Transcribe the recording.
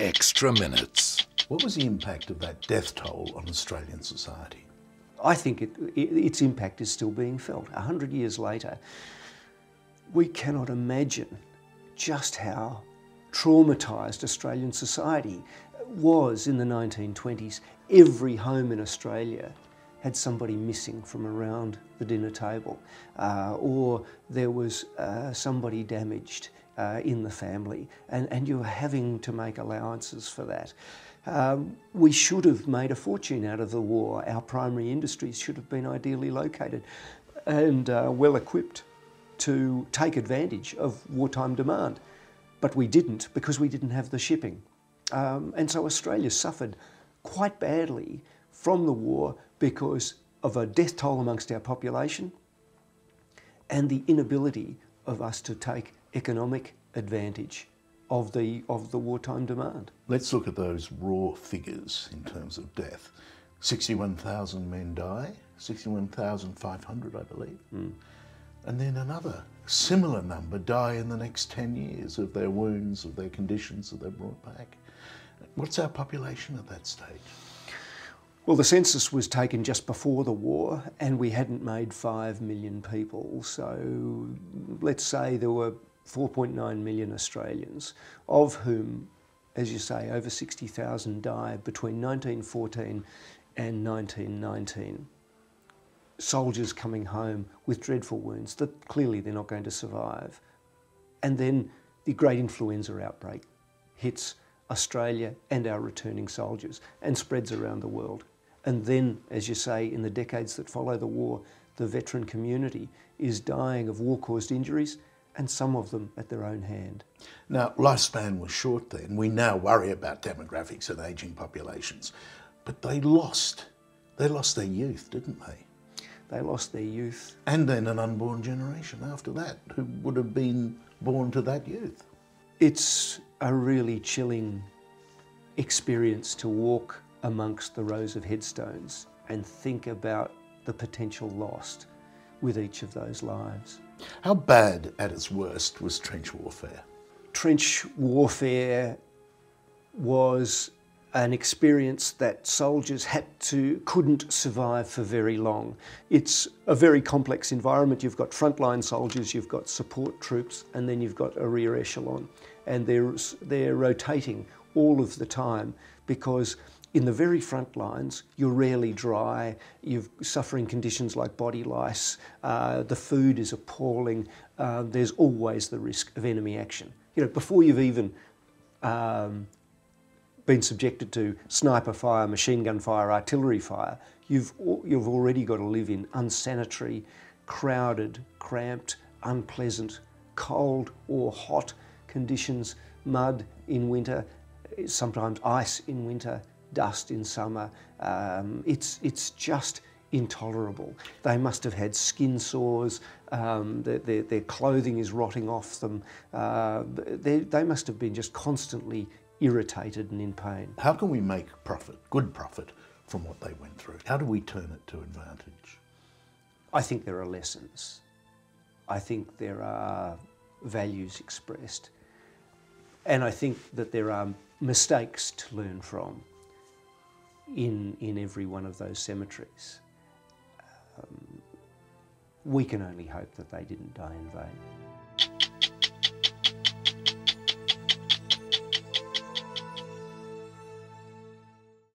Extra Minutes. What was the impact of that death toll on Australian society? I think its impact is still being felt. 100 years later, we cannot imagine just how traumatised Australian society was in the 1920s. Every home in Australia had somebody missing from around the dinner table, or there was somebody damaged in the family, and you were having to make allowances for that. We should have made a fortune out of the war. Our primary industries should have been ideally located and well equipped to take advantage of wartime demand. But we didn't, because we didn't have the shipping. And so Australia suffered quite badly from the war because of a death toll amongst our population and the inability of us to take economic advantage of the wartime demand. Let's look at those raw figures in terms of death. 61,000 men die, 61,500 I believe. And then another similar number die in the next 10 years of their wounds, of their conditions that they're brought back. What's our population at that stage? Well, the census was taken just before the war and we hadn't made 5 million people. So let's say there were 4.9 million Australians, of whom, as you say, over 60,000 died between 1914 and 1919. Soldiers coming home with dreadful wounds that clearly they're not going to survive. And then the great influenza outbreak hits Australia and our returning soldiers and spreads around the world. And then, as you say, in the decades that follow the war, the veteran community is dying of war-caused injuries, and some of them at their own hand. Now, lifespan was short then. We now worry about demographics and ageing populations. But they lost their youth, didn't they? They lost their youth. And then an unborn generation after that, who would have been born to that youth. It's a really chilling experience to walk amongst the rows of headstones and think about the potential lost with each of those lives. How bad at its worst was trench warfare? Trench warfare was an experience that soldiers couldn't survive for very long. It's a very complex environment. You've got frontline soldiers, you've got support troops, and then you've got a rear echelon. And they're rotating all of the time because in the very front lines, you're rarely dry, you're suffering conditions like body lice, the food is appalling, there's always the risk of enemy action. You know, before you've even been subjected to sniper fire, machine gun fire, artillery fire, you've already got to live in unsanitary, crowded, cramped, unpleasant, cold or hot conditions, mud in winter, sometimes ice in winter, dust in summer. It's just intolerable. They must have had skin sores, their clothing is rotting off them. They must have been just constantly irritated and in pain. How can we make profit, good profit, from what they went through? How do we turn it to advantage? I think there are lessons. I think there are values expressed. And I think that there are mistakes to learn from in every one of those cemeteries. We can only hope that they didn't die in vain.